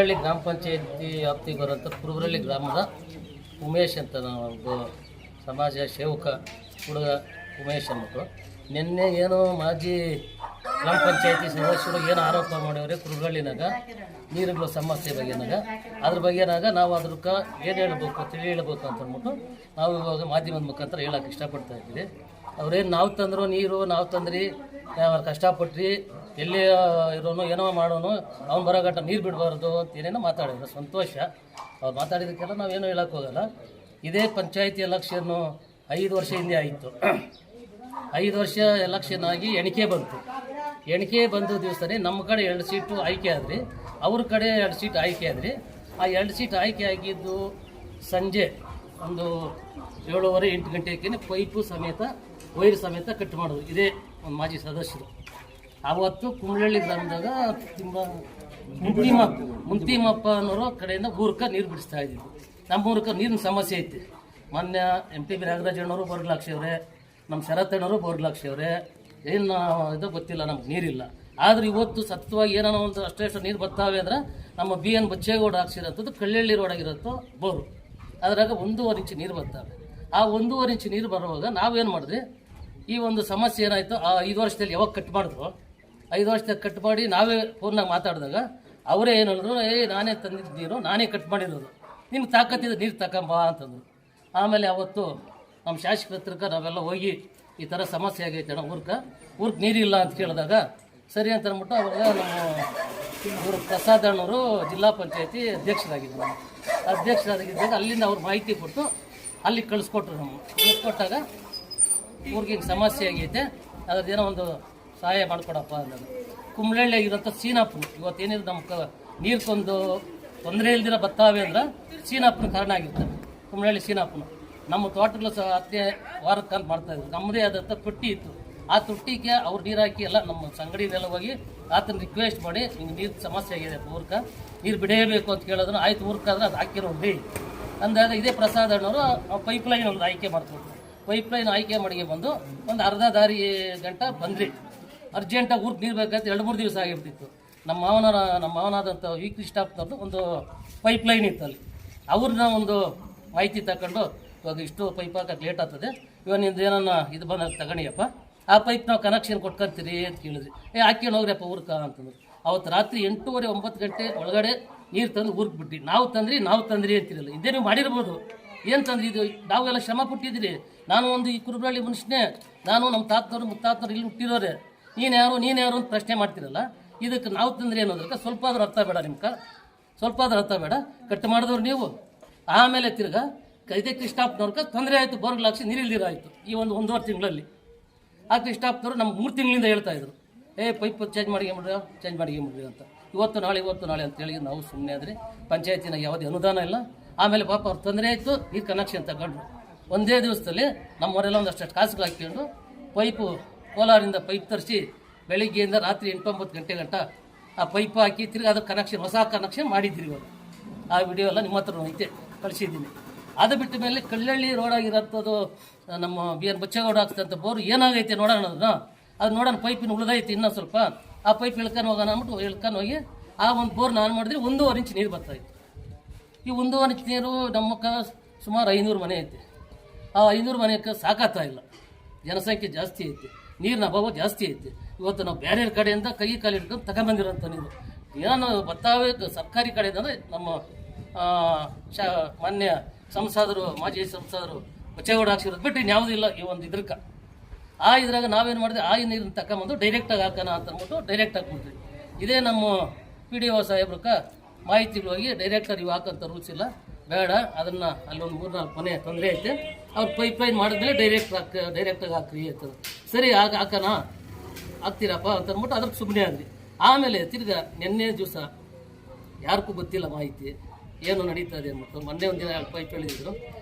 ಕುರುಬ್ರಳ್ಳಿ ಗ್ರಾಮ ಪಂಚಾಯತಿ ವ್ಯಾಪ್ತಿಗೆ ಬರುವಂಥ ಕುರುಬ್ರಳ್ಳಿ ಗ್ರಾಮದ ಉಮೇಶ್ ಅಂತ ಒಬ್ಬ ಸಮಾಜ ಸೇವಕ ಹುಡುಗ ಉಮೇಶ್ ಅಂದ್ಬಿಟ್ಟು ನಿನ್ನೆ ಏನು ಮಾಜಿ ಗ್ರಾಮ ಪಂಚಾಯತಿ ಸದಸ್ಯರು ಏನು ಆರೋಪ ಮಾಡಿವ್ರೆ ಕುರುಬ್ರಳ್ಳಿನಾಗ ನೀರುಗಳ ಸಮಸ್ಯೆ ಬಗ್ಗೆನಾಗ ಅದ್ರ ಬಗ್ಗೆನಾಗ ನಾವು ಅದಕ್ಕೆ ಏನು ಹೇಳ್ಬೇಕು ತಿಳಿ ಹೇಳ್ಬೇಕು ಅಂತ ಅಂದ್ಬಿಟ್ಟು ನಾವು ಇವಾಗ ಮಾಧ್ಯಮದ ಮುಖಾಂತರ ಹೇಳೋಕೆ ಇಷ್ಟಪಡ್ತಾ ಇದ್ದೀವಿ. ಅವ್ರೇನು ನಾವು ತಂದರು ನೀರು ನಾವು ತಂದ್ರಿ ಕಷ್ಟಪಟ್ರಿ ಎಲ್ಲಿ ಇರೋನು ಏನೋ ಮಾಡೋನು ಅವ್ನು ಬರೋಗಂಟ ನೀರು ಬಿಡಬಾರ್ದು ಅಂತ ಏನೇನೋ ಮಾತಾಡಿದ್ರು. ಸಂತೋಷ, ಅವ್ರು ಮಾತಾಡಿದಕ್ಕೆಲ್ಲ ನಾವೇನು ಹೇಳೋಕ್ಕೆ ಹೋಗಲ್ಲ. ಇದೇ ಪಂಚಾಯತಿ ಎಲೆಕ್ಷನ್ನು 5 ವರ್ಷ ಹಿಂದೆ ಆಯಿತು. 5 ವರ್ಷ ಎಲೆಕ್ಷನ್ ಆಗಿ ಎಣಿಕೆ ಬಂತು. ಎಣಿಕೆ ಬಂದ ದಿವಸನೇ ನಮ್ಮ ಕಡೆ 2 ಸೀಟು ಆಯ್ಕೆ ಆದ್ರಿ, ಅವ್ರ ಕಡೆ 2 ಸೀಟ್ ಆಯ್ಕೆ ಆದ್ರಿ. ಆ 2 ಸೀಟ್ ಆಯ್ಕೆ ಆಗಿದ್ದು ಸಂಜೆ ಒಂದು 7:30 8 ಗಂಟೆಗೆ ಪೈಪು ಸಮೇತ ವೈರ್ ಸಮೇತ ಕಟ್ ಮಾಡೋದು. ಇದೇ ಒಂದು ಮಾಜಿ ಸದಸ್ಯರು ಆವತ್ತು ಕುಂಬ್ಳಳ್ಳಿ ಗ್ರಾಮದಾಗ ಮುಂತಿಮಪ್ಪ ಅನ್ನೋರು ಕಡೆಯಿಂದ ಊರ್ಕ ನೀರು ಬಿಡಿಸ್ತಾ ಇದ್ದಿದ್ದು. ನಮ್ಮ ಊರ್ಕ ನೀರಿನ ಸಮಸ್ಯೆ ಐತಿ. ಮೊನ್ನೆ MTB ನಾಗರಾಜ್ ಅಣ್ಣವರು ಬೋರ್ಗ್ಲಾಕ್ಸವ್ರೆ, ನಮ್ಮ ಶರತ್ತಣ್ಣವರು ಬೋರ್ಗ್ಲಾಕ್ಸವ್ರೆ. ಏನು ಇದು ಗೊತ್ತಿಲ್ಲ, ನಮ್ಗೆ ನೀರಿಲ್ಲ. ಆದ್ರೆ ಇವತ್ತು ಸತ್ವವಾಗಿ ಏನೋ ಒಂದು ಅಷ್ಟೆಷ್ಟು ನೀರು ಬರ್ತಾವೆ ಅಂದ್ರೆ ನಮ್ಮ BN ಬಚ್ಚೇಗೌಡ ಹಾಕ್ಸಿರೋಂಥದ್ದು ಕಳ್ಳಳ್ಳಿ ರೋಡಾಗಿರುತ್ತೋ ಬೋರು, ಅದ್ರಾಗ 1.5 ಇಂಚು ನೀರು ಬರ್ತಾವೆ. ಆ 1.5 ಇಂಚು ನೀರು ಬರುವಾಗ ನಾವೇನು ಮಾಡಿದ್ರಿ, ಈ ಒಂದು ಸಮಸ್ಯೆ ಏನಾಯಿತು ಆ 5 ವರ್ಷದಲ್ಲಿ ಯಾವಾಗ ಕಟ್ ಮಾಡಿದ್ರು, 5 ವರ್ಷದಾಗ ಕಟ್ ಮಾಡಿ ನಾವೇ ಫೋನ್ನಾಗ ಮಾತಾಡಿದಾಗ ಅವರೇ ಏನಂದ್ರು, ನಾನೇ ತಂದಿದ್ದು ನೀರು, ನಾನೇ ಕಟ್ ಮಾಡಿರೋದು, ನಿಮ್ಗೆ ತಾಕತ್ತಿದ್ದು ನೀರು ತಗೊಂಬ ಅಂತಂದ್ರು. ಆಮೇಲೆ ಅವತ್ತು ನಮ್ಮ ಶಾಸಕರ ಹತ್ರಕ್ಕೆ ನಾವೆಲ್ಲ ಹೋಗಿ ಈ ಥರ ಸಮಸ್ಯೆ ಆಗೈತೆ ಅಣ್ಣ ಊರ್ಗೆ ನೀರಿಲ್ಲ ಅಂತ ಕೇಳಿದಾಗ ಸರಿ ಅಂತ ಅಂದ್ಬಿಟ್ಟು ಅವಾಗ ನಮ್ಮ ಪ್ರಸಾದ್ ಅಣ್ಣವರು ಜಿಲ್ಲಾ ಪಂಚಾಯತಿ ಅಧ್ಯಕ್ಷರಾಗಿದ್ದಾಗ ಅಲ್ಲಿಂದ ಅವ್ರು ಮಾಹಿತಿ ಕೊಟ್ಟು ಅಲ್ಲಿ ಕಳಿಸ್ಕೊಟ್ರು. ಕಳಿಸ್ಕೊಟ್ಟಾಗ ಊರಿಗೆ ಸಮಸ್ಯೆ ಆಗೈತೆ, ಅದ್ರದ್ದೇನೋ ಒಂದು ಸಹಾಯ ಮಾಡಿಕೊಡಪ್ಪ ಅನ್ನೋದು. ಕುಂಬ್ಳಳ್ಳಿ ಆಗಿರೋಂಥ ಸೀನಾಪುನ ಇವತ್ತೇನಿದ್ರು ನಮ್ಮ ನೀರ್ಕೊಂದು ತೊಂದರೆ ಇಲ್ದಿರ ಬರ್ತಾವೆ ಅಂದ್ರೆ ಸೀನಾಪುನ ಕಾರಣ ಆಗಿರ್ತವೆ. ಕುಂಬ್ಳಳ್ಳಿ ಸೀನಾಪುನ ನಮ್ಮ ತೋಟಗಳು ಸಹ 10ನೇ ವಾರಕ್ಕೆ ಅಂತ ಮಾಡ್ತಾಯಿದ್ರು. ನಮ್ಮದೇ ಆದಂಥ ತೊಟ್ಟಿ ಇತ್ತು. ಆ ತೊಟ್ಟಿಗೆ ಅವ್ರು ನೀರು ಹಾಕಿ ಎಲ್ಲ ನಮ್ಮ ಸಂಗಡಿನೆಲ್ಲ ಹೋಗಿ ಆತನ ರಿಕ್ವೆಸ್ಟ್ ಮಾಡಿ ಹಿಂಗೆ ನೀರು ಸಮಸ್ಯೆ ಆಗಿದೆ ಊರ್ಕ, ನೀರು ಬಿಡೇಬೇಕು ಅಂತ ಕೇಳಿದ್ರು. ಆಯ್ತು ಊರ್ಕಾದ್ರೆ ಅದು ಹಾಕಿರೋದು ಅಂದಾಗ ಇದೇ ಪ್ರಸಾದ್ ಅಣ್ಣವರು ಪೈಪ್ಲೈನ್ ಒಂದು ಆಯ್ಕೆ ಮಾಡ್ಕೊಟ್ರು. ಪೈಪ್ಲೈನ್ ಆಯ್ಕೆ ಮಾಡಿ ಬಂದು ಒಂದು ಅರ್ಧ ದಾರಿ ಗಂಟ ಬಂದ್ರಿ. ಅರ್ಜೆಂಟಾಗಿ ಊರಿಗೆ ನೀರು ಬೇಕಾದ್ರೆ 2-3 ದಿವಸ ಆಗಿಬಿಟ್ಟಿತ್ತು. ನಮ್ಮ ಮಾವನಾದಂಥ ವಿ ಕೃಷ್ಣಪ್ಪನವ್ರದ್ದು ಒಂದು ಪೈಪ್ಲೈನ್ ಇತ್ತು ಅಲ್ಲಿ. ಅವ್ರನ್ನ ಒಂದು ಮಾಹಿತಿ ತಗೊಂಡು ಇವಾಗ ಇಷ್ಟು ಪೈಪ್ ಹಾಕಕ್ಕೆ ಲೇಟ್ ಆಗ್ತದೆ, ಇವಾಗ ನಿಂದು ಏನನ್ನ ಇದು ಬಂದಾಗ ತಗೊಂಡಿಯಪ್ಪ, ಆ ಪೈಪ್ ನಾವು ಕನೆಕ್ಷನ್ ಕೊಟ್ಕೊಂತೀರಿ ಅಂತ ಕೇಳಿದ್ರಿ. ಹಾಕ್ಕೊಂಡು ಹೋಗ್ರಿಯಪ್ಪ ಊರ್ಕ ಅಂತಂದ್ರು. ಅವತ್ತು ರಾತ್ರಿ 8:30 9 ಗಂಟೆ ಒಳಗಡೆ ನೀರು ತಂದು ಊರಿಗೆ ಬಿಟ್ಟು ನಾವು ತಂದ್ರಿ ಅಂತಿರಲ್ಲ. ಇದೇ ನೀವು ಮಾಡಿರ್ಬೋದು, ಏನು ತಂದ್ರಿ ಇದು, ನಾವೆಲ್ಲ ಶ್ರಮ ಪಟ್ಟಿದ್ದೀರಿ. ನಾನು ಒಂದು ಈ ಕುರುಬ್ರಳ್ಳಿ ಮನುಷ್ಯನೇ, ನಾನು ನಮ್ಮ ತಾತನವ್ರು ಮುತ್ತಾತನವ್ರು ಇಲ್ಲಿ ಹುಟ್ಟಿರೋರೆ, ನೀನು ಯಾರು ಅಂತ ಪ್ರಶ್ನೆ ಮಾಡ್ತಿರಲ್ಲ. ಇದಕ್ಕೆ ನಾವು ತಂದ್ರಿ ಅನ್ನೋದಕ್ಕೆ ಸ್ವಲ್ಪ ಆದ್ರೂ ಅರ್ಥ ಬೇಡ, ನಿಮ್ಗೆ ಸ್ವಲ್ಪ ಆದ್ರೂ ಅರ್ಥ ಬೇಡ. ಕಟ್ ಮಾಡಿದವ್ರು ನೀವು. ಆಮೇಲೆ ತಿರ್ಗಾ ಇದೇ ಕೃಷ್ಣಪ್ಪನವ್ರಿಗೆ ತೊಂದರೆ ಆಯಿತು, ಬೋರ್ಗ್ಲಾಕ್ಸಿ ನೀರಿಲ್ದಿರ ಆಯಿತು ಈ 1.5 ತಿಂಗಳಲ್ಲಿ. ಆ ಕೃಷ್ಣಪ್ಪನವರು ನಮ್ಗೆ 3 ತಿಂಗಳಿಂದ ಹೇಳ್ತಾಯಿದ್ರು, ಪೈಪ್ ಚೇಂಜ್ ಮಾಡಿ ಅಂತ. ಇವತ್ತು ನಾಳೆ ಅಂತೇಳಿ ನಾವು ಸುಮ್ಮನೆ ಆದರೆ ಪಂಚಾಯತಿನಾಗ ಯಾವುದೇ ಅನುದಾನ ಇಲ್ಲ. ಆಮೇಲೆ ಪಾಪ ಅವ್ರು ತೊಂದರೆ ಆಯಿತು, ನೀರು ಕನೆಕ್ಷನ್ ತಗೊಂಡ್ರು. ಒಂದೇ ದಿವಸದಲ್ಲಿ ನಮ್ಮವರೆಲ್ಲ ಒಂದಷ್ಟು ಕಾಸುಗಳು ಹಾಕ್ಕೊಂಡು ಪೈಪು ಕೋಲಾರಿಂದ ಪೈಪ್ ತರಿಸಿ ಬೆಳಿಗ್ಗೆಯಿಂದ ರಾತ್ರಿ 8-9 ಗಂಟೆ ಗಂಟ ಆ ಪೈಪ್ ಹಾಕಿ ತಿರ್ಗಿ ಅದು ಕನೆಕ್ಷನ್, ಹೊಸ ಕನೆಕ್ಷನ್ ಮಾಡಿದ್ರಿ. ಇವಾಗ ಆ ವಿಡಿಯೋ ಎಲ್ಲ ನಿಮ್ಮ ಹತ್ರ ಐತೆ, ಕಳಿಸಿದ್ದೀನಿ. ಅದು ಬಿಟ್ಟ ಮೇಲೆ ಕಳ್ಳಳ್ಳಿ ರೋಡಾಗಿರೋಂಥದ್ದು ನಮ್ಮ BN ಬಚ್ಚೇಗೌಡ ಹಾಕ್ತಂಥ ಬೋರು ಏನಾಗೈತೆ ನೋಡೋಣ, ಅದು ನೋಡೋಣ. ಪೈಪಿನ ಉಳಿದೈತೆ ಇನ್ನೂ ಸ್ವಲ್ಪ, ಆ ಪೈಪ್ ಇಳ್ಕೊಂಡು ಹೋಗೋಣ ಅಂದ್ಬಿಟ್ಟು ಇಳ್ಕೊಂಡು ಹೋಗಿ ಆ ಒಂದು ಬೋರ್ ನಾನು ಮಾಡಿದ್ರೆ 1.5 ಇಂಚ್ ನೀರು ಬರ್ತಾಯಿತ್ತು. ಈ 1.5 ಇಂಚ್ ನೀರು ನಮ್ಮಕ್ಕ ಸುಮಾರು 500 ಮನೆ ಐತೆ. ಆ 500 ಮನೆಗೆ ಸಾಕಾಗ್ತಾ ಇಲ್ಲ, ಜನಸಂಖ್ಯೆ ಜಾಸ್ತಿ ಐತಿ, ನೀರಿನ ಅಭಾವ ಜಾಸ್ತಿ ಐತಿ. ಇವತ್ತು ನಾವು ಬೇರೆ ಕಡೆಯಿಂದ ಕೈ ಕಾಲು ಹಿಡ್ಕೊಂಡು ತಗೊಂಬಂದಿರೋಂಥ ನೀರು ಏನೋ ಬರ್ತಾವೆ ಸರ್ಕಾರಿ ಕಡೆಯಿಂದ. ಅಂದರೆ ನಮ್ಮ ಮಾನ್ಯ ಸಂಸದರು, ಮಾಜಿ ಸಂಸದರು ಬಚ್ಚೇಗೌಡ ಹಾಕ್ಸಿರೋದು ಬಿಟ್ಟು ಇನ್ಯಾವುದೂ ಇಲ್ಲ ಈ ಒಂದು ಇದ್ರಕ್ಕೆ. ಆ ಇದ್ರಾಗ ನಾವೇನು ಮಾಡಿದೆ, ಆ ನೀರನ್ನು ತಗೊಂಬಂದು ಡೈರೆಕ್ಟಾಗಿ ಹಾಕೋಣ ಅಂತ ಅಂದ್ಬಿಟ್ಟು ಡೈರೆಕ್ಟ್ ಹಾಕ್ಬಿಟ್ರಿ. ಇದೇ ನಮ್ಮ PDO ಸಾಹೇಬ್ರಕ್ಕೆ ಮಾಹಿತಿಗಳು ಹೋಗಿ ಡೈರೆಕ್ಟಾಗಿ ಇವು ಹಾಕೋಂಥ ರೂಲ್ಸ್ ಇಲ್ಲ, ಬೇಡ ಅದನ್ನು ಅಲ್ಲೊಂದು 3-4 ಮನೆ ತೊಂದರೆ ಐತೆ, ಅವ್ರು ಪೈಪ್ಲೈನ್ ಮಾಡಿದ್ಮೇಲೆ ಡೈರೆಕ್ಟಾಗಿ ಹಾಕ್ರಿ ಅಂತಂದು. ಸರಿ ಹಾಕ್ತೀರಪ್ಪ ಅಂತ ಅಂದ್ಬಿಟ್ಟು ಅದಕ್ಕೆ ಸುಮ್ಮನೆ ಆದ್ರಿ. ಆಮೇಲೆ ತಿರ್ಗಾ ನಿನ್ನೆ ದಿವಸ ಯಾರಿಗೂ ಗೊತ್ತಿಲ್ಲ ಮಾಹಿತಿ ಏನು ನಡೀತದೆ ಅಂದ್ಬಿಟ್ಟು ಮೊನ್ನೆ ಒಂದಿನ 2 ಪೈಪ್ ಹೇಳಿದ್ರು.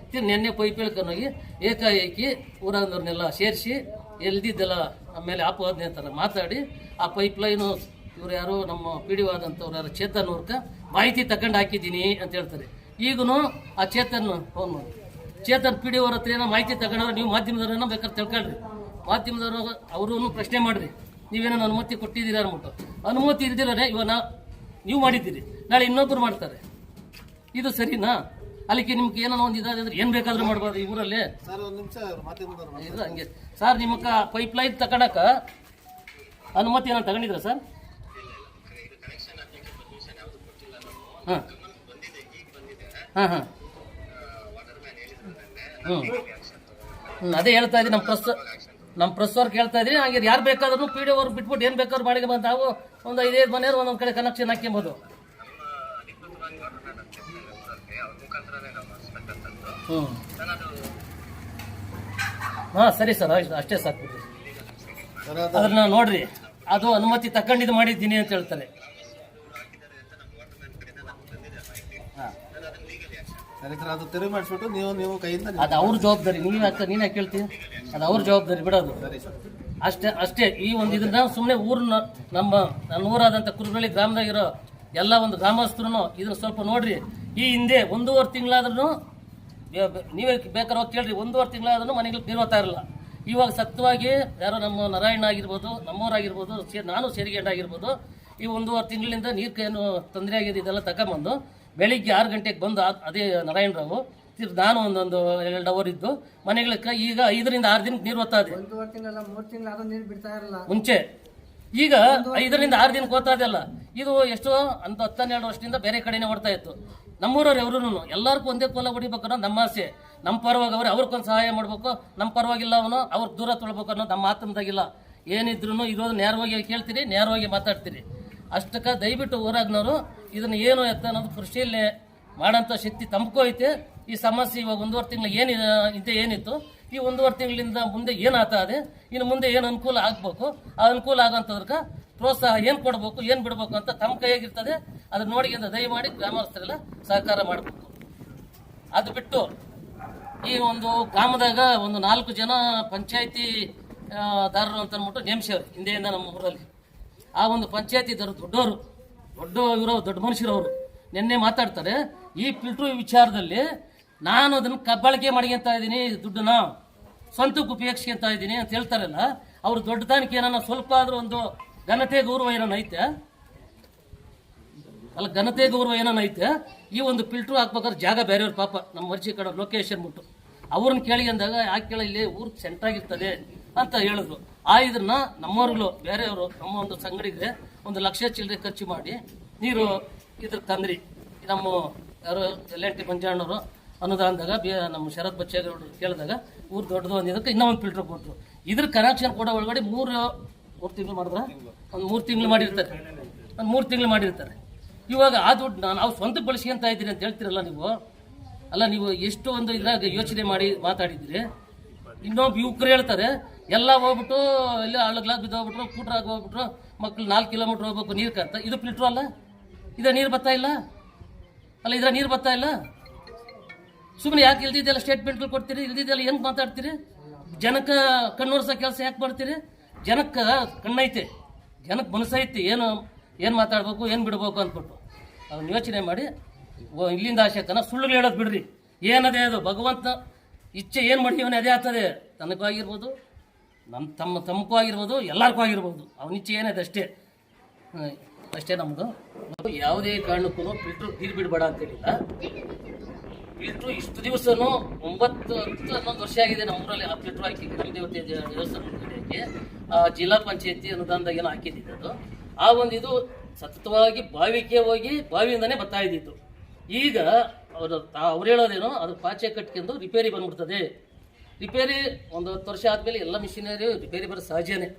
ನಿನ್ನೆ ಪೈಪ್ ಹೇಳ್ಕೊಂಡೋಗಿ ಏಕಾಏಕಿ ಊರಾಗವ್ರನ್ನೆಲ್ಲ ಸೇರಿಸಿ ಎಲ್ದಿದ್ದೆಲ್ಲ ಆಮೇಲೆ ಆಪೋದನೆ ಥರ ಮಾತಾಡಿ ಆ ಪೈಪ್ಲೈನು ಇವ್ರು ಯಾರು ನಮ್ಮ PDO ಆದಂಥವ್ರು ಯಾರು ಚೇತನ್ ಅವ್ರಿಗೆ ಮಾಹಿತಿ ತಗೊಂಡು ಹಾಕಿದ್ದೀನಿ ಅಂತ ಹೇಳ್ತಾರೆ. ಈಗೂ ಆ ಚೇತನ್ ಫೋನ್ ಮಾಡಿ, ಚೇತನ್ PDO ಅವ್ರ ಹತ್ರ ಏನೋ ಮಾಹಿತಿ ತಗೊಂಡ್ರೆ ನೀವು ಮಾಧ್ಯಮದವ್ರನ್ನ ಬೇಕಾದ್ರೆ ತಿಳ್ಕೊಳ್ರಿ, ಮಾಧ್ಯಮದವರು ಅವರು ಪ್ರಶ್ನೆ ಮಾಡಿರಿ, ನೀವೇನೋ ಅನುಮತಿ ಕೊಟ್ಟಿದ್ದೀರಾ ಅಂದ್ಬಿಟ್ಟು. ಅನುಮತಿ ಇಲ್ದಿರೋರೆ ಇವಾಗ ನೀವು ಮಾಡಿದ್ದೀರಿ, ನಾಳೆ ಇನ್ನೊಬ್ಬರು ಮಾಡ್ತಾರೆ. ಇದು ಸರಿನಾ? ಅಲ್ಲಿಗೆ ನಿಮ್ಗೆ ಏನೋ ಒಂದು ಇದಾದ್ರೆ ಅಂದ್ರೆ ಏನ್ ಬೇಕಾದ್ರೂ ಮಾಡ್ಬೋದು ಈ ಊರಲ್ಲಿ. ಇದು ಹಂಗೆ ಸರ್, ನಿಮ್ಮಕ್ಕ ಪೈಪ್ ಲೈನ್ ತಗೊಳಕ ಅನುಮತಿ ಏನೋ ತಗೊಂಡಿದ್ರ ಸರ್? ಹಾಂ ಹಾಂ ಹಾಂ ಅದೇ ಹೇಳ್ತಾ ಇದ್ದೀನಿ. ನಮ್ಮ ಪ್ರೆಸ್ ಅವ್ರಿಗೆ ಹೇಳ್ತಾ ಇದ್ದೀನಿ. ಹಂಗೆ ಯಾರು ಬೇಕಾದ್ರೂ ಪಿ ಡಿ ಅವ್ರು ಬಿಟ್ಬಿಟ್ಟು ಏನು ಬೇಕಾದ್ರೂ ಮಾಡಿ ಬಂದು ನಾವು ಒಂದು 5 ಮನೆಯವ್ರು ಒಂದೊಂದು ಕಡೆ ಕನೆಕ್ಷನ್ ಹಾಕ್ಯಬೋದು. ಹಾಂ ಸರಿ ಸರ್, ಅಷ್ಟೇ ಸಾಕು. ಅದನ್ನ ನೋಡ್ರಿ, ಅದು ಅನುಮತಿ ತಗೊಂಡಿದ್ದು ಮಾಡಿದ್ದೀನಿ ಅಂತ ಹೇಳ್ತಾರೆ. ಅದು ಅವ್ರ ಜವಾಬ್ದಾರಿ. ನೀನ್ ಯಾಕೆ ಹೇಳ್ತೀವಿ? ಅದು ಅವ್ರ ಜವಾಬ್ದಾರಿ, ಬಿಡೋದು ಅಷ್ಟೇ. ಈ ಒಂದು ಇದನ್ನ ಸುಮ್ಮನೆ ಊರನ್ನ ನನ್ನ ಊರಾದಂಥ ಕುರುಬಳ್ಳಿ ಗ್ರಾಮದಾಗಿರೋ ಎಲ್ಲ ಒಂದು ಗ್ರಾಮಸ್ಥರು ಇದನ್ನ ಸ್ವಲ್ಪ ನೋಡ್ರಿ. ಈ ಹಿಂದೆ 1.5 ತಿಂಗಳಾದ್ರೂ ನೀವೇ ಬೇಕಾದ್ರೆ ಹೋಗಿ ಕೇಳ್ರಿ, 1.5 ತಿಂಗಳಾದ್ರೂ ಮನೆಗಳಿಗೆ ನೀರು ಹೋಗ್ತಾ ಇರಲ್ಲ. ಇವಾಗ ಸತ್ಯವಾಗಿ ಯಾರೋ ನಮ್ಮ ನಾರಾಯಣ ಆಗಿರ್ಬೋದು, ನಮ್ಮವರಾಗಿರ್ಬೋದು, ನಾನು ಸೇರಿಗೆಂಡಾಗಿರ್ಬೋದು, ಈ 1.5 ತಿಂಗಳಿಂದ ನೀರು ಏನು ತೊಂದರೆ ಆಗಿದೆ ಇದೆಲ್ಲ ತಗೊಂಬಂದು ಬೆಳಿಗ್ಗೆ 6 ಗಂಟೆಗೆ ಬಂದು ಅದೇ ನಾರಾಯಣರಾವು ನಾನು ಒಂದೊಂದು 2 ಅವರ್ ಇದ್ದು ಮನೆಗಳಿಗೆ ಈಗ 5 ರಿಂದ 6 ದಿನಕ್ಕೆ ನೀರು ಹೋಗ್ತಾ ಇದೆ. ಮುಂಚೆ ಈಗ 5 ರಿಂದ 6 ದಿನಕ್ಕೆ ಹೋಗ್ತಾ ಇದೆಯಲ್ಲ. ಇದು ಎಷ್ಟೋ ಅಂತ 10-12 ವರ್ಷದಿಂದ ಬೇರೆ ಕಡೆನೇ ಓಡ್ತಾ ಇತ್ತು. ನಮ್ಮೂರವ್ರು ಎಲ್ರು ಎಲ್ಲರಿಗೂ ಒಂದೇ ಕೋಲ ಹೊಡಿಬೇಕು ಅನ್ನೋ ನಮ್ಮ ಆಸೆ. ನಮ್ಮ ಪರವಾಗಿ ಅವ್ರಿಗೊಂದು ಸಹಾಯ ಮಾಡ್ಬೇಕು, ನಮ್ಮ ಪರವಾಗಿಲ್ಲ ಅವನು ಅವ್ರಿಗೆ ದೂರ ತೊಳ್ಬೇಕು ಅನ್ನೋದು ನಮ್ಮ ಮಾತಂದಾಗಿಲ್ಲ. ಏನಿದ್ರು ಇರೋದು ನೇರವಾಗಿ ಕೇಳ್ತೀರಿ, ನೇರವಾಗಿ ಮಾತಾಡ್ತೀರಿ. ಅಷ್ಟಕ್ಕೆ ದಯವಿಟ್ಟು ಊರಾಗ್ನವರು ಇದನ್ನು ಏನು ಎತ್ತ ಅನ್ನೋದು ಪರಿಶೀಲನೆ ಮಾಡೋಂಥ ಶಕ್ತಿ ತಮಗೂ ಐತೆ. ಈ ಸಮಸ್ಯೆ ಇವಾಗ 1.5 ತಿಂಗಳು ಏನಿತ್ತು, ಈ 1.5 ತಿಂಗಳಿಂದ ಮುಂದೆ ಏನಾಗ್ತಾ ಇದೆ, ಇನ್ನು ಮುಂದೆ ಏನು ಅನುಕೂಲ ಆಗ್ಬೇಕು, ಆ ಅನುಕೂಲ ಆಗೋಂಥದ್ರಕ್ಕೆ ಪ್ರೋತ್ಸಾಹ ಏನು ಕೊಡಬೇಕು, ಏನು ಬಿಡಬೇಕು ಅಂತ ತಮ್ಮ ಕೈಯಾಗಿರ್ತದೆ. ಅದನ್ನ ನೋಡಿ ದಯಮಾಡಿ ಗ್ರಾಮಸ್ಥರೆಲ್ಲ ಸಹಕಾರ ಮಾಡಬೇಕು. ಅದು ಬಿಟ್ಟು ಈ ಒಂದು ಗ್ರಾಮದಾಗ ಒಂದು 4 ಜನ ಪಂಚಾಯತಿ ದಾರರು ಅಂತ ಅಂದ್ಬಿಟ್ಟು ನೇಮಿಸ್ಯವ್ರು ಹಿಂದೆಯಿಂದ ನಮ್ಮ ಊರಲ್ಲಿ. ಆ ಒಂದು ಪಂಚಾಯತಿ ದೊಡ್ಡವರು, ದೊಡ್ಡ ಮನುಷ್ಯರವರು ನಿನ್ನೆ ಮಾತಾಡ್ತಾರೆ. ಈ ಫಿಲ್ಟ್ರು ವಿಚಾರದಲ್ಲಿ ನಾನು ಅದನ್ನು ಕಬ್ಬಳಿಕೆ ಮಾಡ್ಕೊಂತ ಇದ್ದೀನಿ, ದುಡ್ಡನ್ನ ಸ್ವಂತಕ್ಕೆ ಉಪಯೋಗಿಸ್ಕೊಂತ ಇದ್ದೀನಿ ಅಂತ ಹೇಳ್ತಾರಲ್ಲ. ಅವ್ರು ದೊಡ್ಡತನಕ್ಕೆ ಏನನ್ನ ಸ್ವಲ್ಪ ಆದ್ರೂ ಒಂದು ಘನತೆ ಗೌರವ ಏನನ್ನ ಐತೆ ಅಲ್ಲ, ಘನತೆ ಗೌರವ ಏನನ್ನ ಐತೆ. ಈ ಒಂದು ಫಿಲ್ಟ್ರು ಹಾಕ್ಬೇಕಾದ್ರೆ ಜಾಗ ಬೇರೆಯವ್ರ ಪಾಪ ನಮ್ಮ ಮರ್ಜಿ ಕಡೆ ಲೊಕೇಶನ್ ಬಿಟ್ಟು ಅವ್ರನ್ನ ಕೇಳಿ ಅಂದಾಗ ಯಾಕೆ ಕೇಳ, ಇಲ್ಲಿ ಊರು ಸೆಂಟ್ರಾಗಿರ್ತದೆ ಅಂತ ಹೇಳಿದ್ರು. ಇದನ್ನ ನಮ್ಮವ್ರುಗಳು ಬೇರೆಯವರು ನಮ್ಮ ಒಂದು ಸಂಗಡಿಗೆ 1 ಲಕ್ಷ ಚಿಲ್ಲರೆ ಖರ್ಚು ಮಾಡಿ ನೀರು ಇದ್ರ ತಂದ್ರಿ. ನಮ್ಮ ಯಾರು LNT ಮಂಜಣ್ಣವರು ಅನುದಾನದಾಗ ನಮ್ಮ ಶರತ್ ಬಚ್ಚೇಗೌಡರು ಕೇಳಿದಾಗ ಊರು ದೊಡ್ಡದು ಅಂದಿದ್ದಕ್ಕೆ ಇನ್ನೊಂದು ಫಿಲ್ಟರ್ ಕೊಟ್ಟರು. ಇದ್ರ ಕನೆಕ್ಷನ್ ಕೊಡೋ ಒಳಗಡೆ 3 ತಿಂಗಳು ಮಾಡಿದ್ರೆ ಒಂದು 3 ತಿಂಗಳು ಮಾಡಿರ್ತಾರೆ. ಇವಾಗ ಆ ದುಡ್ಡು ನಾವು ಸ್ವಂತಕ್ಕೆ ಬಳಸ್ಕೊಂತ ಇದ್ದೀರಿ ಅಂತ ಹೇಳ್ತೀರಲ್ಲ ನೀವು. ಅಲ್ಲ, ನೀವು ಎಷ್ಟು ಒಂದು ಇದ್ರಾಗ ಯೋಚನೆ ಮಾಡಿ ಮಾತಾಡಿದ್ದೀರಿ. ಇನ್ನೊಬ್ಬ ಯುವಕರು ಹೇಳ್ತಾರೆ ಎಲ್ಲ ಹೋಗ್ಬಿಟ್ಟು ಎಲ್ಲ ಹಳ್ಳಗ್ಲಾಗ ಬಿದ್ದೋಗ್ಬಿಟ್ರು, ಕೂಟ್ರಾಗ ಹೋಗ್ಬಿಟ್ರು, ಮಕ್ಳು 4 ಕಿಲೋಮೀಟ್ರ್ ಹೋಗ್ಬೇಕು ನೀರು ಕಂತ. ಇದು ಫಿಲ್ಟ್ರು ಅಲ್ಲ, ಇದ್ರ ನೀರು ಬರ್ತಾ ಇಲ್ಲ. ಸುಮ್ಮನೆ ಯಾಕೆ ಇಲ್ದಿದ್ದೆಲ್ಲ ಸ್ಟೇಟ್ಮೆಂಟ್ಗಳು ಕೊಡ್ತೀರಿ, ಇಲ್ದಿದ್ದೆಲ್ಲ ಹೆಂಗೆ ಮಾತಾಡ್ತೀರಿ? ಜನಕ್ಕೆ ಕಣ್ಣೋರ್ಸೋ ಕೆಲಸ ಯಾಕೆ ಮಾಡ್ತೀರಿ? ಜನಕ್ಕೆ ಕಣ್ಣೈತೆ, ಜನಕ್ಕೆ ಮನಸ್ಸೈತಿ, ಏನು ಮಾತಾಡ್ಬೇಕು, ಏನು ಬಿಡ್ಬೇಕು ಅಂದ್ಬಿಟ್ಟು ಅದನ್ನ ಯೋಚನೆ ಮಾಡಿ ಇಲ್ಲಿಂದ ಆಶೆತನ ಸುಳ್ಳುಗಳು ಹೇಳೋದು ಬಿಡ್ರಿ. ಏನದೇ ಅದು ಭಗವಂತ ಇಚ್ಛೆ ಏನು ಮಾಡಿಯವನೇ ಅದೇ ಆಗ್ತದೆ. ತನಗೂ ಆಗಿರ್ಬೋದು, ತಮಗೂ ಆಗಿರ್ಬೋದು, ಎಲ್ಲರಿಗೂ ಆಗಿರ್ಬೋದು. ಅವನ ಇಚ್ಛೆ ಏನಿದೆ ಅಷ್ಟೇ ನಮ್ಮದು. ಯಾವುದೇ ಕಾರಣಕ್ಕೂ ಫಿಲ್ಟ್ರು ನೀರು ಬಿಡಬೇಡ ಅಂತೇಳಿಲ್ಲ. ಫಿಲ್ಟ್ರು ಇಷ್ಟು ದಿವಸನೂ 9-10-11 ವರ್ಷ ಆಗಿದೆ ನಮ್ಮೂರಲ್ಲಿ ಆ ಫಿಲ್ಟ್ರು ಹಾಕಿ ನಮ್ಮ ದೇವತೆ ದೇವಸ್ಥಾನ ಹಾಕಿ ಜಿಲ್ಲಾ ಪಂಚಾಯತಿ ಅನುದಾನದಾಗ ಏನೋ ಹಾಕಿದ್ದಿದ್ದು. ಅದು ಆ ಒಂದು ಇದು ಸತತವಾಗಿ ಬಾವಿಗೆ ಹೋಗಿ ಬಾವಿಯಿಂದನೇ ಬರ್ತಾ ಇದ್ದಿದ್ದು. ಈಗ ಅವ್ರು ಹೇಳೋದೇನೋ ಅದು ಪಾಚೆ ಕಟ್ಕೊಂಡು ರಿಪೇರಿ ಬಂದ್ಬಿಡ್ತದೆ. ರಿಪೇರಿ 1-10 ವರ್ಷ ಆದಮೇಲೆ ಎಲ್ಲ ಮಿಷಿನರಿ ರಿಪೇರಿ ಬರೋ ಸಹಜನೇ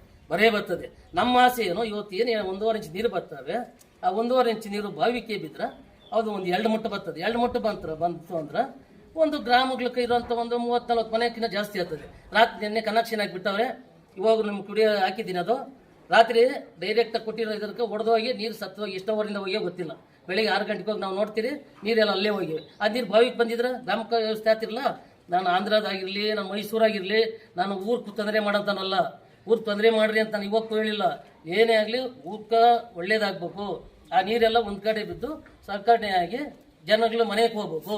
ಬರ್ತದೆ. ನಮ್ಮ ಆಸೆ ಏನೋ ಇವತ್ತೇನು 1.5 ಇಂಚ್ ನೀರು ಬರ್ತವೆ. ಆ 1.5 ಇಂಚ್ ನೀರು ಬಾವಿಗೆ ಬಿದ್ದರೆ ಅದು ಒಂದು 2 ಮುಟ್ಟು ಬರ್ತದೆ. 2 ಮುಟ್ಟು ಬಂತು ಅಂದ್ರೆ ಒಂದು ಗ್ರಾಮಗಳಿಗೆ ಇರುವಂಥ ಒಂದು 30-40 ಮನೆಗಿಂತ ಜಾಸ್ತಿ ಆಗ್ತದೆ. ರಾತ್ರಿ ನಿನ್ನೆ ಕನೆಕ್ಷನ್ ಹಾಕಿಬಿಟ್ಟವ್ರೆ. ಇವಾಗ ನಿಮ್ಗೆ ಕುಡಿಯೋ ಹಾಕಿದ್ದೀನಿ. ಅದು ರಾತ್ರಿ ಡೈರೆಕ್ಟಾಗಿ ಕೊಟ್ಟಿರೋ ಇದಕ್ಕೆ ಹೊಡೆದೋಗಿ ನೀರು ಸತ್ತೋಗಿ ಎಷ್ಟೋ ಊರಿಂದ ಹೋಗಿ ಗೊತ್ತಿಲ್ಲ. ಬೆಳಿಗ್ಗೆ 6 ಗಂಟೆಗೆ ಹೋಗಿ ನಾವು ನೋಡ್ತೀರಿ ನೀರೆಲ್ಲ ಅಲ್ಲೇ ಹೋಗಿವೆ. ಆ ನೀರು ಬಾವಿಗೆ ಬಂದಿದ್ರೆ ಗ್ರಾಮಕ್ಕೆ ವ್ಯವಸ್ಥೆ ಆಗ್ತಿರಲ್ಲ. ನಾನು ಆಂಧ್ರದಾಗಿರಲಿ, ನಾನು ಮೈಸೂರಾಗಿರಲಿ, ನಾನು ಊರು ತೊಂದರೆ ಮಾಡೋಂತಾನಲ್ಲ. ಊರು ತೊಂದರೆ ಮಾಡ್ರಿ ಅಂತ ನಾನು ಇವತ್ತು ಹೇಳಿಲ್ಲ. ಏನೇ ಆಗಲಿ ಊರ್ಗೆ ಒಳ್ಳೇದಾಗಬೇಕು. ಆ ನೀರೆಲ್ಲ ಒಂದು ಕಡೆ ಬಿದ್ದು ಸಂಕಟನೆ ಆಗಿ ಜನಗಳು ಮನೆಗೆ ಹೋಗ್ಬೇಕು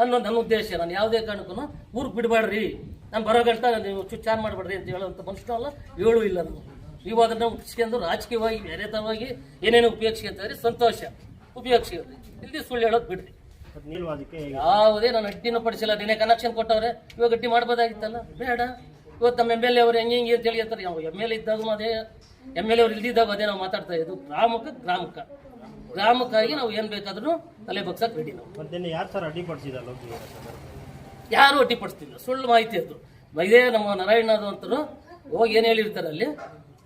ಅನ್ನೋದು ನನ್ನ ಉದ್ದೇಶ. ನಾನು ಯಾವುದೇ ಕಾರಣಕ್ಕೂ ಊರಿಗೆ ಬಿಡಬೇಡ್ರಿ, ನಾನು ಬರೋ ಗಂಟ ನೀವು ಚುಚ್ಚಾನ್ ಮಾಡಬೇಡ್ರಿ ಅಂತ ಹೇಳುವಂಥ ಮನುಷ್ಯನೂ ಅಲ್ಲ, ಹೇಳೂ ಇಲ್ಲ. ನಾವು ನೀವು ಅದನ್ನು ಉಪಿಸ್ಕೊಂಡು ರಾಜಕೀಯವಾಗಿ ಬೇರೆತವಾಗಿ ಏನೇನು ಉಪಯೋಗಿಸ್ಕೊಂತಾರೆ ಸಂತೋಷ. ಉಪಯೋಗಿಸಿದ್ರಿ, ಇಲ್ದಿ ಸುಳ್ಳು ಹೇಳೋದು ಬಿಡ್ರಿ. ನೀಲ್ವಾದಕ್ಕೆ ಯಾವುದೇ ನಾನು ಅಡ್ಡಿನೂ ಪಡಿಸಿಲ್ಲ. ದಿನೇ ಕನೆಕ್ಷನ್ ಕೊಟ್ಟವ್ರೆ, ಇವಾಗ ಅಡ್ಡಿ ಮಾಡ್ಬೋದಾಗಿತ್ತಲ್ಲ, ಬೇಡ. ಇವತ್ತು ನಮ್ಮ MLA ಅವರು ಹೆಂಗೆ ಅಂತ ಹೇಳಿ ಹೇಳ್ತಾರೆ. ನಾವು MLA ಇದ್ದಾಗ ಅದೇ, MLA ಅವ್ರು ಇಲ್ದಿದ್ದಾಗ ಅದೇ ನಾವು ಮಾತಾಡ್ತಾ ಇದ್ದು. ಗ್ರಾಮಕ್ಕಾಗಿ ನಾವು ಏನು ಬೇಕಾದ್ರೂ ತಲೆ ಬಗ್ಸಕ್ಕೆ ರೆಡಿ. ನಾವು ಮತ್ತೆ ಯಾರು ಸರ್ ಅಡ್ಡಿಪಡಿಸಿದಲ್ಲ? ಯಾರು ಅಡ್ಡಿಪಡಿಸ್ತಿಲ್ಲ, ಸುಳ್ಳು ಮಾಹಿತಿ ಅದು. ಇದೇ ನಮ್ಮ ನಾರಾಯಣನಾಥ್ ಅಂತರು ಹೋಗಿ ಏನು ಹೇಳಿರ್ತಾರೆ ಅಲ್ಲಿ,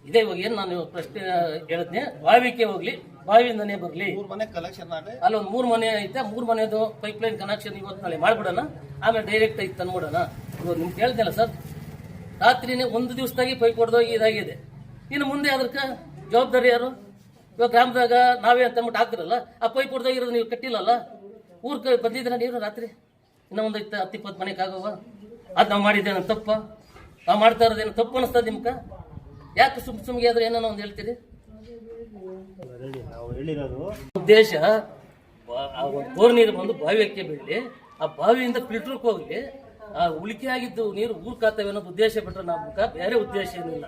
ಇದೇ ಇವಾಗ ಏನು ನಾನು ಪ್ರಶ್ನೆ ಹೇಳಿದ್ನೆ, ಬಾವಿಗೆ ಹೋಗ್ಲಿ, ಬಾವಿಯಿಂದನೇ ಬರಲಿ. ಅಲ್ಲೊಂದು 3 ಮನೆ ಐತೆ, 3 ಮನೆದು ಪೈಪ್ಲೈನ್ ಕನೆಕ್ಷನ್ ಇವತ್ತು ನಾಳೆ ಮಾಡ್ಬಿಡೋಣ, ಆಮೇಲೆ ಡೈರೆಕ್ಟ್ ಐತೆ ತಂದ್ಬಿಡೋಣ. ಇವಾಗ ನಿಮ್ಗೆ ಹೇಳ್ದಲ್ಲ ಸರ್, ರಾತ್ರಿನೇ 1 ದಿವಸದಾಗಿ ಪೈಪ್ ಹೊಡೆದೋಗಿ ಇದಾಗಿದೆ. ಇನ್ನು ಮುಂದೆ ಅದಕ್ಕೆ ಜವಾಬ್ದಾರಿ ಯಾರು? ಇವಾಗ ಗ್ರಾಮದಾಗ ನಾವೇ ಅಂತ ಅಂದ್ಬಿಟ್ಟು ಹಾಕ್ತಿರಲ್ಲ, ಆ ಪೈಪ್ ಹೊಡೆದೋಗಿರೋದು ನೀವು ಕಟ್ಟಿಲ್ಲಲ್ಲ, ಊರ್ಗೆ ಬಂದಿದ್ದೀರ ನೀರು ರಾತ್ರಿ, ಇನ್ನೂ ಒಂದು 10-20 ಮನೆಗೆ ಆಗೋವ? ಅದು ನಾವು ಮಾಡಿದ್ದೇನೋ ತಪ್ಪ? ನಾವು ಮಾಡ್ತಾ ಇರೋದೇನೋ ತಪ್ಪು ಅನಿಸ್ತದೆ ನಿಮ್ಗೆ? ಯಾಕೆ ಸುಮ್ಗೆ ಆದ್ರೆ ಏನೋ ಒಂದು ಹೇಳ್ತೀರಿ? ನಾವು ಹೇಳಿರೋದು ಉದ್ದೇಶ ಬೋರ್ ನೀರು ಬಂದು ಬಾವಿಯಕ್ಕೆ ಬೀಳಲಿ, ಆ ಬಾವಿಯಿಂದ ಫಿಲ್ಟರ್ಗೆ ಹೋಗ್ಲಿ, ಆ ಉಳಿಕೆ ಆಗಿದ್ದು ನೀರು ಊರ್ ಕಾತವೆ ಅನ್ನೋದು ಉದ್ದೇಶ ಬಿಟ್ಟರೆ ನಮ್ಗೆ ಬೇರೆ ಉದ್ದೇಶ ಏನಿಲ್ಲ.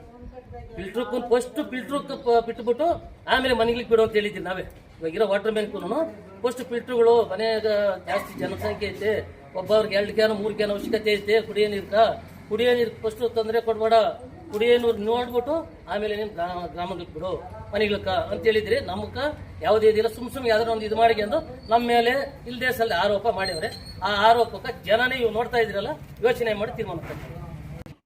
ಫಿಲ್ಟರ್ಗೂ ಫಸ್ಟ್ ಫಿಲ್ಟರ್ಗೆ ಬಿಟ್ಟುಬಿಟ್ಟು ಆಮೇಲೆ ಮನೆಗಳಿಗೆ ಬಿಡೋ ಅಂತ ಹೇಳಿದ್ದೀವಿ ನಾವೇ. ಇವಾಗಿರೋ ವಾಟರ್ ಮ್ಯಾನ್ಗೂ ಫಸ್ಟ್ ಫಿಲ್ಟರ್ಗಳು ಮನೆಯಾಗ ಜಾಸ್ತಿ ಜನಸಂಖ್ಯೆ ಐತೆ, ಒಬ್ಬವ್ರಿಗೆ 2 ಕ್ಯಾನ್ 3 ಕ್ಯಾನ್ ಅವಶ್ಯಕತೆ ಐತೆ ಕುಡಿಯೋ ನೀರು ಫಸ್ಟ್ ತೊಂದರೆ ಕೊಡಬೇಡ, ಕುಡಿಯೋ ನೀರು ನೋಡ್ಬಿಟ್ಟು ಆಮೇಲೆ ನೀನು ಗ್ರಾಮಗಳಿಗೆ ಬಿಡು ಮನೆಗಳಕ್ಕ ಅಂತ ಹೇಳಿದ್ರಿ. ನಮ್ಗೆ ಯಾವುದೇ ಇದಿಲ್ಲ, ಸುಮ್ ಯಾವ್ದಾರ ಒಂದು ಇದು ಮಾಡಿ ಅಂದು ನಮ್ಮ ಮೇಲೆ ಇಲ್ದೇ ಸಲ ಆರೋಪ ಮಾಡಿದ್ರೆ, ಆ ಆರೋಪಕ್ಕೆ ಜನನೇ ಇವು ನೋಡ್ತಾ ಇದ್ರಲ್ಲ, ಯೋಚನೆ ಮಾಡಿ ತೀರ್ಮಾನ